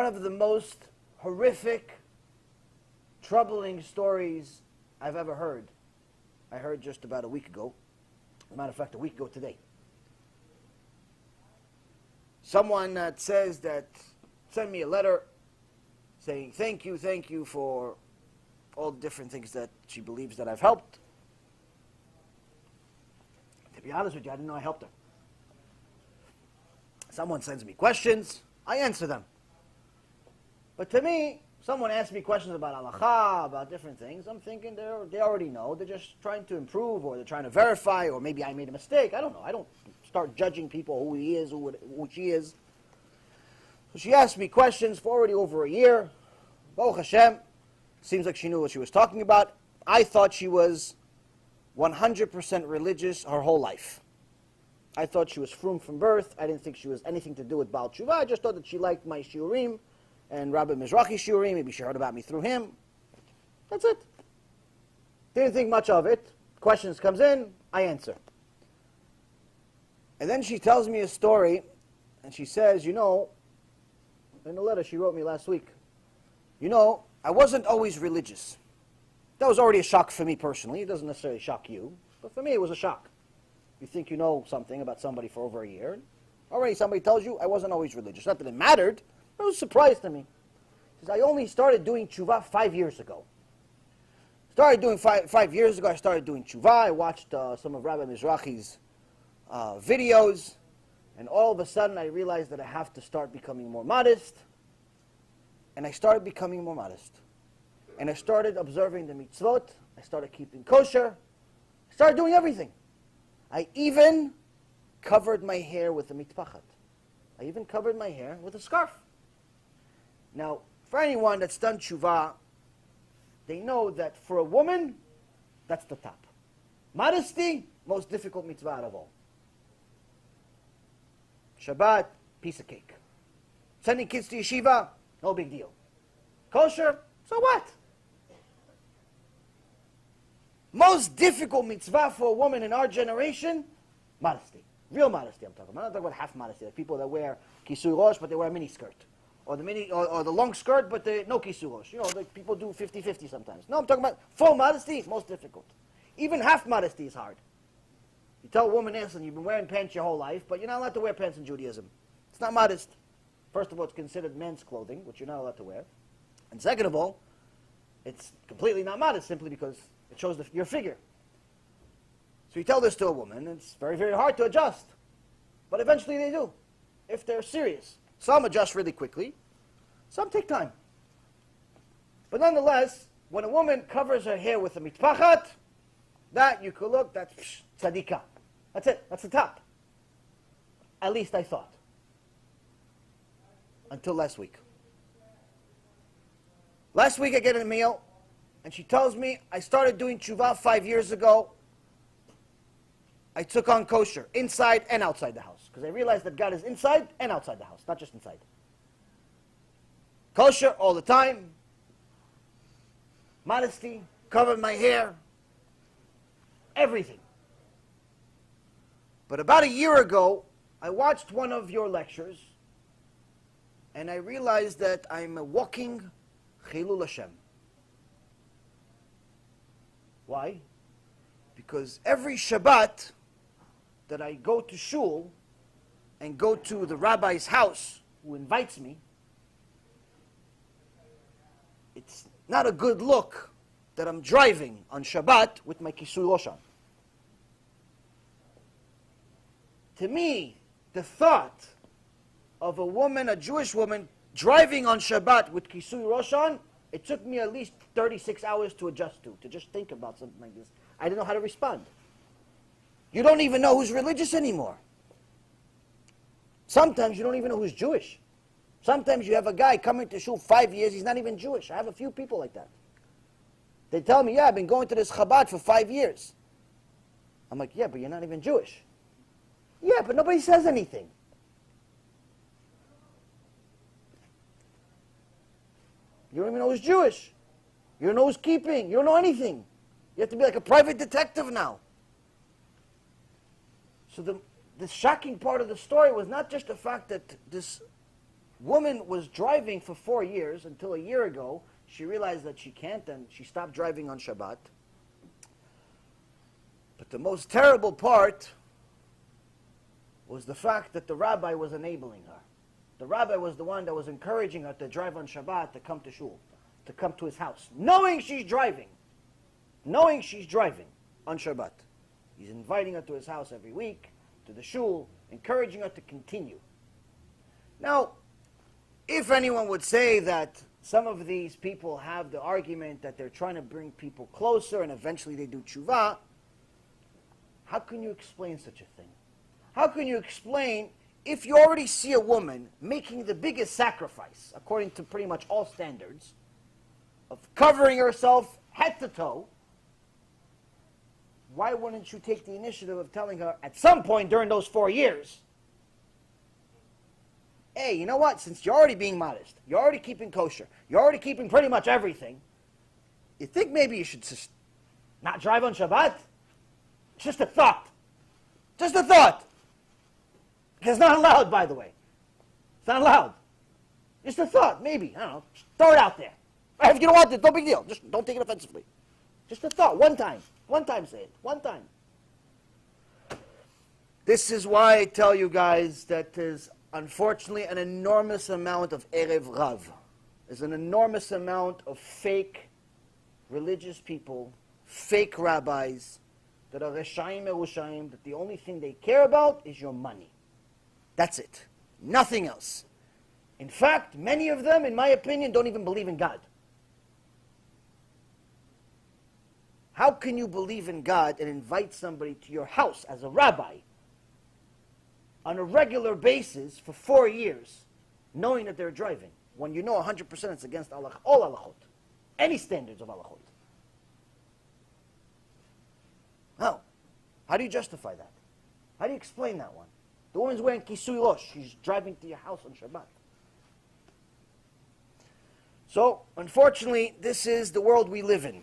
one of the most horrific, troubling stories I've ever heard. I heard just about a week ago. As a matter of fact, a week ago today. Someone that says that, sent me a letter saying, thank you for all the different things that she believes that I've helped. To be honest with you, I didn't know I helped her. Someone sends me questions, I answer them. But to me, someone asks me questions about halakha, about different things, I'm thinking they already know. They're just trying to improve, or they're trying to verify, or maybe I made a mistake. I don't know. I don't start judging people, who he is, who she is. So she asked me questions for already over a year. Baruch Hashem, seems like she knew what she was talking about. I thought she was 100% religious her whole life. I thought she was frum from birth. I didn't think she was anything to do with Baal Tshuva. I just thought that she liked my shiurim and Rabbi Mizrahi shiurim. Maybe she heard about me through him. That's it. Didn't think much of it. Questions comes in, I answer. And then she tells me a story, and she says, you know, in a letter she wrote me last week, you know, I wasn't always religious. That was already a shock for me personally. It doesn't necessarily shock you, but for me it was a shock. You think you know something about somebody for over a year, and already somebody tells you I wasn't always religious. Not that it mattered, it was a surprise to me. She says, I only started doing tshuva 5 years ago. Started doing 5 years ago, I started doing tshuva. I watched some of Rabbi Mizrahi's videos, and all of a sudden I realized that I have to start becoming more modest. And I started becoming more modest. And I started observing the mitzvot. I started keeping kosher. I started doing everything. I even covered my hair with a mitpachat. I even covered my hair with a scarf. Now, for anyone that's done tshuva, they know that for a woman, that's the top. Modesty, most difficult mitzvah out of all. Shabbat, piece of cake. Sending kids to yeshiva, no big deal. Kosher, so what? Most difficult mitzvah for a woman in our generation, modesty. Real modesty I'm talking about. I'm not talking about half modesty, like people that wear kisui rosh but they wear a mini skirt. Or the long skirt but they no kisui rosh. You know, like people do 50-50 sometimes. No, I'm talking about full modesty, most difficult. Even half modesty is hard. You tell a woman, listen, you've been wearing pants your whole life, but you're not allowed to wear pants in Judaism. It's not modest. First of all, it's considered men's clothing, which you're not allowed to wear. And second of all, it's completely not modest simply because it shows your figure. So you tell this to a woman, it's very, very hard to adjust. But eventually they do, if they're serious. Some adjust really quickly. Some take time. But nonetheless, when a woman covers her hair with a mitpachat, that you could look, that's tzadikah. That's it. That's the top. At least I thought. Until last week. Last week I get an email, and she tells me, I started doing tshuva 5 years ago. I took on kosher, inside and outside the house. Because I realized that God is inside and outside the house, not just inside. Kosher all the time. Modesty, covered my hair. Everything. But about a year ago, I watched one of your lectures, and I realized that I'm a walking Chilul Hashem. Why? Because every Shabbat that I go to shul and go to the rabbi's house who invites me, it's not a good look that I'm driving on Shabbat with my kisui rosh on. To me, the thought of a woman, a Jewish woman, driving on Shabbat with kisui rosh on, it took me at least 36 hours to adjust to just think about something like this. I didn't know how to respond. You don't even know who's religious anymore. Sometimes you don't even know who's Jewish. Sometimes you have a guy coming to shul 5 years, he's not even Jewish. I have a few people like that. They tell me, yeah, I've been going to this Chabad for 5 years. I'm like, yeah, but you're not even Jewish. Yeah, but nobody says anything. You don't even know who's Jewish. You don't know who's keeping. You don't know anything. You have to be like a private detective now. So the shocking part of the story was not just the fact that this Woman was driving for 4 years until a year ago. She realized that she can't, and she stopped driving on Shabbat. But the most terrible part was the fact that the rabbi was enabling her. The rabbi was the one that was encouraging her to drive on Shabbat, to come to shul, to come to his house, knowing she's driving on Shabbat. He's inviting her to his house every week, to the shul, encouraging her to continue. Now, if anyone would say that some of these people have the argument that they're trying to bring people closer and eventually they do tshuva, how can you explain such a thing? How can you explain if you already see a woman making the biggest sacrifice, according to pretty much all standards, of covering herself head to toe, why wouldn't you take the initiative of telling her at some point during those 4 years, hey, you know what? Since you're already being modest, you're already keeping kosher, you're already keeping pretty much everything, you think maybe you should just not drive on Shabbat? It's just a thought. Just a thought. It's not allowed, by the way. It's not allowed. Just a thought, maybe. I don't know. Just throw it out there. If you don't want it, no big deal. Just don't take it offensively. Just a thought. One time. One time say it. One time. This is why I tell you guys that there's unfortunately an enormous amount of Erev Rav. There's an enormous amount of fake religious people, fake rabbis, that are Reshaim Merushaim, that the only thing they care about is your money. That's it. Nothing else. In fact, many of them, in my opinion, don't even believe in God. How can you believe in God and invite somebody to your house as a rabbi on a regular basis for 4 years, knowing that they're driving, when you know 100% it's against all halachot, any standards of halachot? How do you justify that? How do you explain that one? The woman's wearing kisui rosh. She's driving to your house on Shabbat. So, unfortunately, this is the world we live in.